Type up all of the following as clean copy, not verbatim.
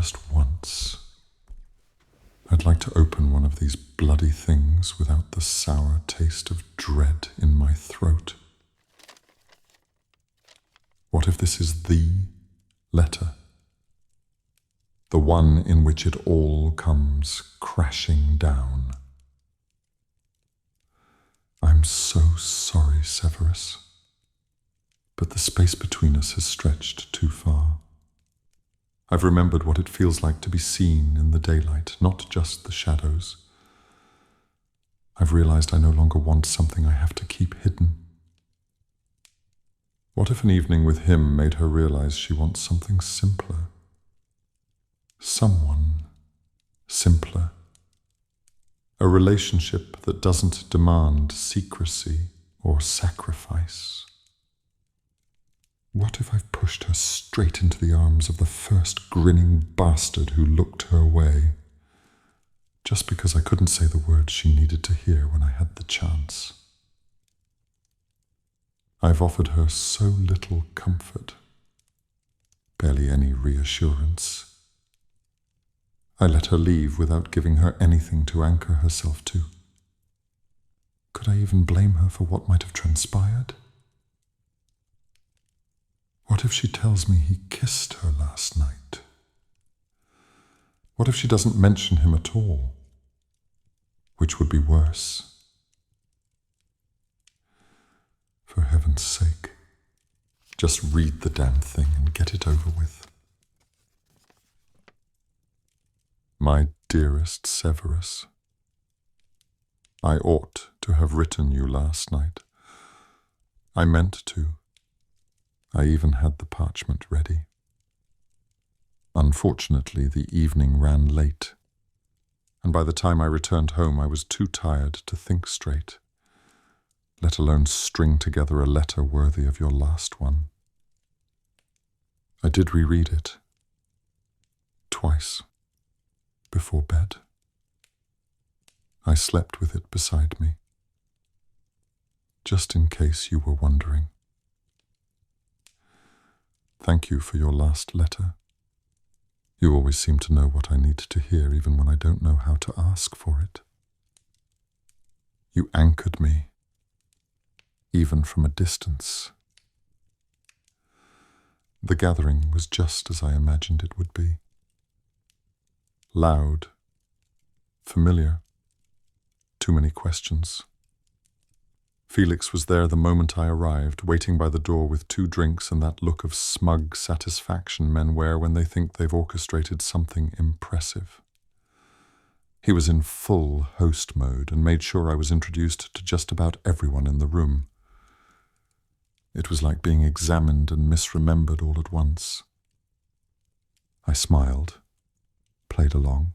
just once, I'd like to open one of these bloody things without the sour taste of dread in my throat. What if this is the letter? The one in which it all comes crashing down. I'm so sorry, Severus, but the space between us has stretched too far. I've remembered what it feels like to be seen in the daylight, not just the shadows. I've realized I no longer want something I have to keep hidden. What if an evening with him made her realize she wants something simpler? Someone simpler. A relationship that doesn't demand secrecy or sacrifice. What if I've pushed her straight into the arms of the first grinning bastard who looked her way, just because I couldn't say the words she needed to hear when I had the chance? I've offered her so little comfort, barely any reassurance. I let her leave without giving her anything to anchor herself to. Could I even blame her for what might have transpired? What if she tells me he kissed her last night? What if she doesn't mention him at all? Which would be worse. For heaven's sake, just read the damn thing and get it over with. My dearest Severus, I ought to have written you last night. I meant to. I even had the parchment ready. Unfortunately, the evening ran late, and by the time I returned home I was too tired to think straight, let alone string together a letter worthy of your last one. I did reread it, twice, before bed. I slept with it beside me, just in case you were wondering. Thank you for your last letter. You always seem to know what I need to hear, even when I don't know how to ask for it. You anchored me, even from a distance. The gathering was just as I imagined it would be. Loud, familiar, too many questions. Felix was there the moment I arrived, waiting by the door with 2 drinks and that look of smug satisfaction men wear when they think they've orchestrated something impressive. He was in full host mode and made sure I was introduced to just about everyone in the room. It was like being examined and misremembered all at once. I smiled, played along,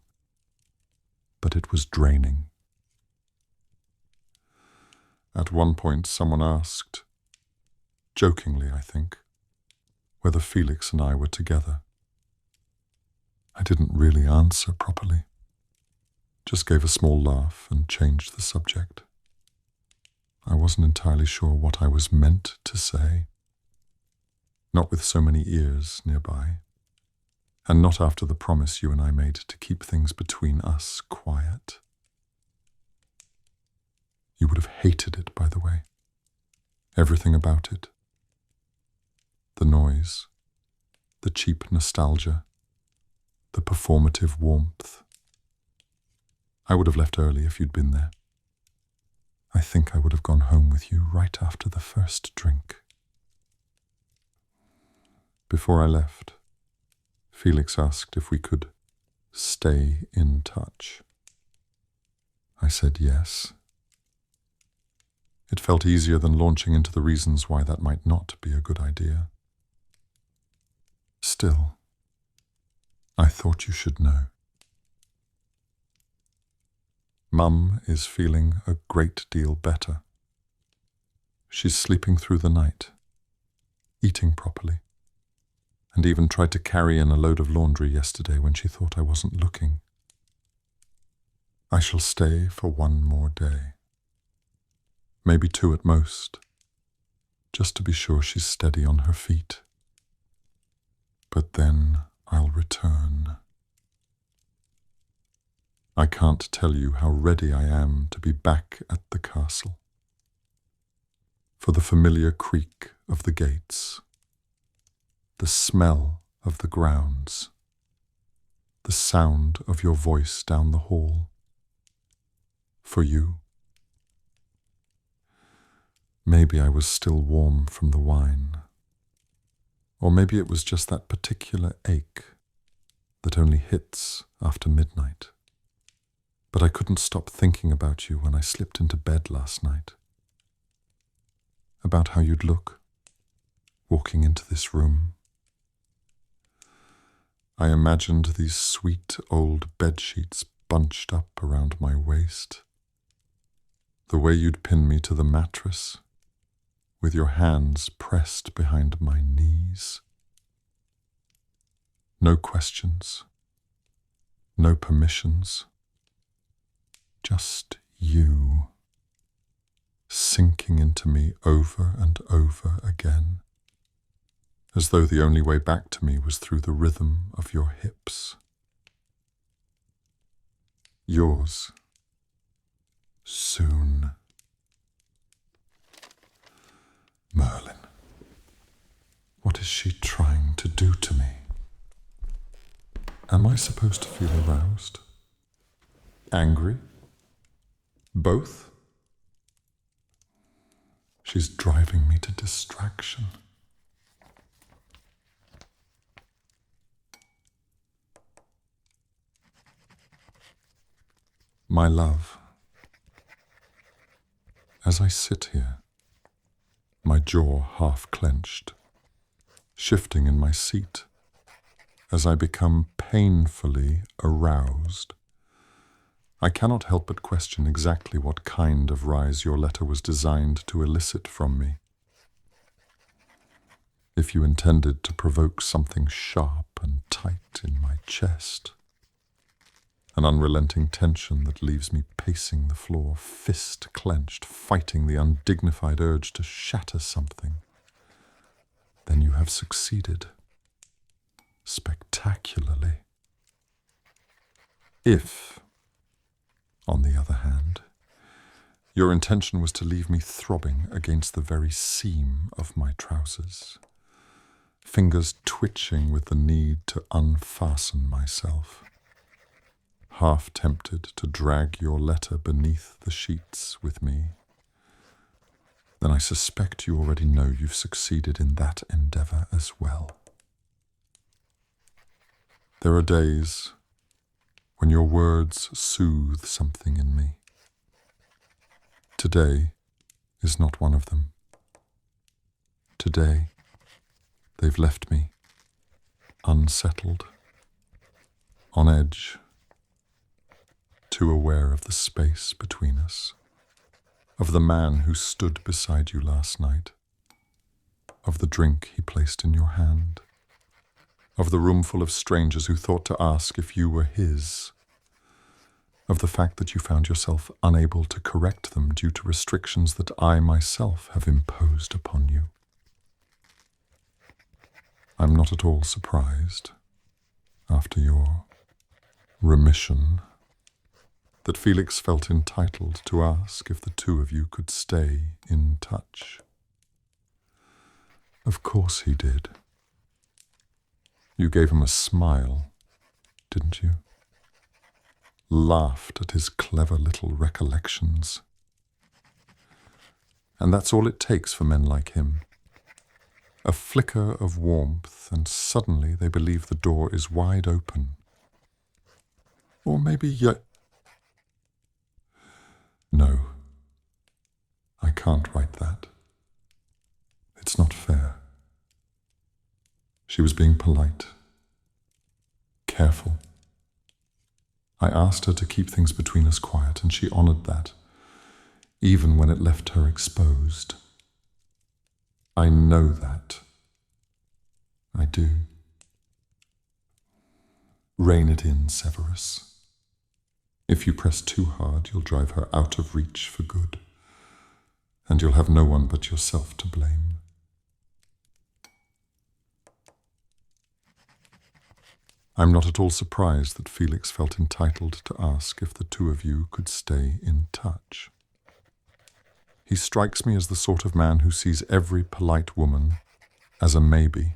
but it was draining. At one point someone asked, jokingly I think, whether Felix and I were together. I didn't really answer properly, just gave a small laugh and changed the subject. I wasn't entirely sure what I was meant to say, not with so many ears nearby, and not after the promise you and I made to keep things between us quiet. You would have hated it, by the way. Everything about it. The noise, the cheap nostalgia, the performative warmth. I would have left early if you'd been there. I think I would have gone home with you right after the first drink. Before I left, Felix asked if we could stay in touch. I said yes. It felt easier than launching into the reasons why that might not be a good idea. Still, I thought you should know. Mum is feeling a great deal better. She's sleeping through the night, eating properly, and even tried to carry in a load of laundry yesterday when she thought I wasn't looking. I shall stay for 1 more day. Maybe 2 at most, just to be sure she's steady on her feet. But then I'll return. I can't tell you how ready I am to be back at the castle. For the familiar creak of the gates, the smell of the grounds, the sound of your voice down the hall. For you. Maybe I was still warm from the wine. Or maybe it was just that particular ache that only hits after midnight. But I couldn't stop thinking about you when I slipped into bed last night. About how you'd look, walking into this room. I imagined these sweet old bedsheets bunched up around my waist. The way you'd pin me to the mattress, with your hands pressed behind my knees. No questions, no permissions, just you, sinking into me over and over again, as though the only way back to me was through the rhythm of your hips. Yours, soon. Merlin, what is she trying to do to me? Am I supposed to feel aroused? Angry? Both? She's driving me to distraction. My love, as I sit here, my jaw half clenched, shifting in my seat, as I become painfully aroused, I cannot help but question exactly what kind of rise your letter was designed to elicit from me. If you intended to provoke something sharp and tight in my chest, an unrelenting tension that leaves me pacing the floor, fist clenched, fighting the undignified urge to shatter something, then you have succeeded. Spectacularly. If, on the other hand, your intention was to leave me throbbing against the very seam of my trousers, fingers twitching with the need to unfasten myself, half tempted to drag your letter beneath the sheets with me, then I suspect you already know you've succeeded in that endeavor as well. There are days when your words soothe something in me. Today is not one of them. Today, they've left me unsettled, on edge, too aware of the space between us, of the man who stood beside you last night, of the drink he placed in your hand, of the roomful of strangers who thought to ask if you were his, of the fact that you found yourself unable to correct them due to restrictions that I myself have imposed upon you. I'm not at all surprised, after your remission, that Felix felt entitled to ask if the two of you could stay in touch. Of course he did. You gave him a smile, didn't you? Laughed at his clever little recollections. And that's all it takes for men like him. A flicker of warmth, and suddenly they believe the door is wide open. Or maybe No, I can't write that. It's not fair. She was being polite, careful. I asked her to keep things between us quiet, and she honored that, even when it left her exposed. I know that. I do. Rein it in, Severus. If you press too hard, you'll drive her out of reach for good, and you'll have no one but yourself to blame. I'm not at all surprised that Felix felt entitled to ask if the two of you could stay in touch. He strikes me as the sort of man who sees every polite woman as a maybe,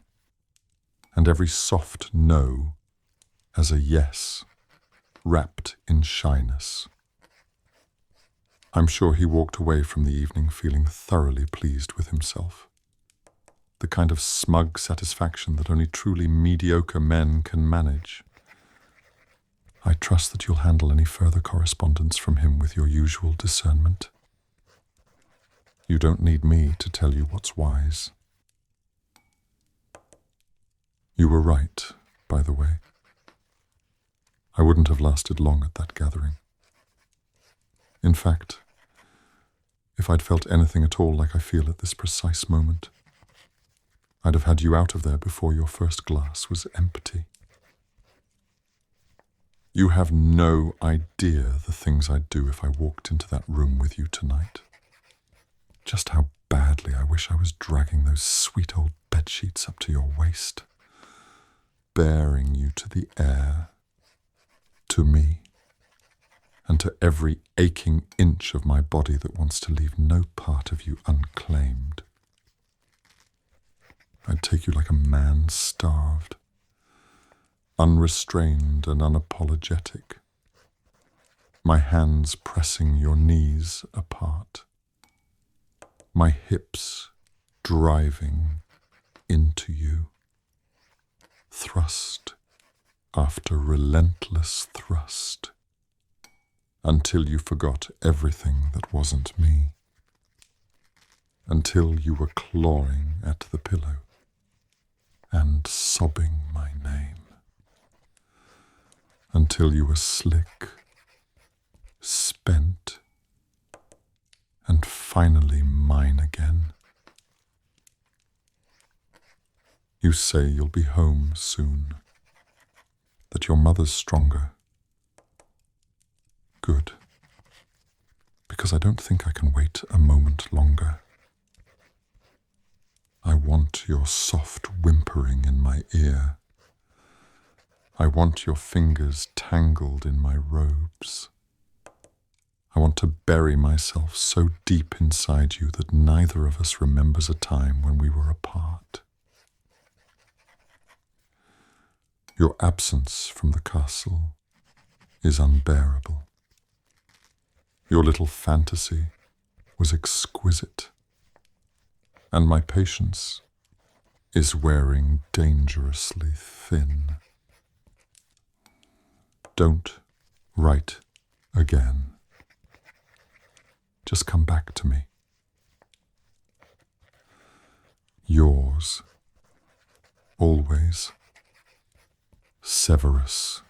and every soft no as a yes, wrapped in shyness. I'm sure he walked away from the evening feeling thoroughly pleased with himself. The kind of smug satisfaction that only truly mediocre men can manage. I trust that you'll handle any further correspondence from him with your usual discernment. You don't need me to tell you what's wise. You were right, by the way. I wouldn't have lasted long at that gathering. In fact, if I'd felt anything at all like I feel at this precise moment, I'd have had you out of there before your first glass was empty. You have no idea the things I'd do if I walked into that room with you tonight. Just how badly I wish I was dragging those sweet old bedsheets up to your waist, bearing you to the air, to me, and to every aching inch of my body that wants to leave no part of you unclaimed. I'd take you like a man starved, unrestrained and unapologetic, my hands pressing your knees apart, my hips driving into you, thrust after relentless thrust, until you forgot everything that wasn't me, until you were clawing at the pillow and sobbing my name, until you were slick, spent, and finally mine again. You say you'll be home soon, that your mother's stronger. Good, because I don't think I can wait a moment longer. I want your soft whimpering in my ear. I want your fingers tangled in my robes. I want to bury myself so deep inside you that neither of us remembers a time when we were apart. Your absence from the castle is unbearable. Your little fantasy was exquisite, and my patience is wearing dangerously thin. Don't write again. Just come back to me. Yours, always, Severus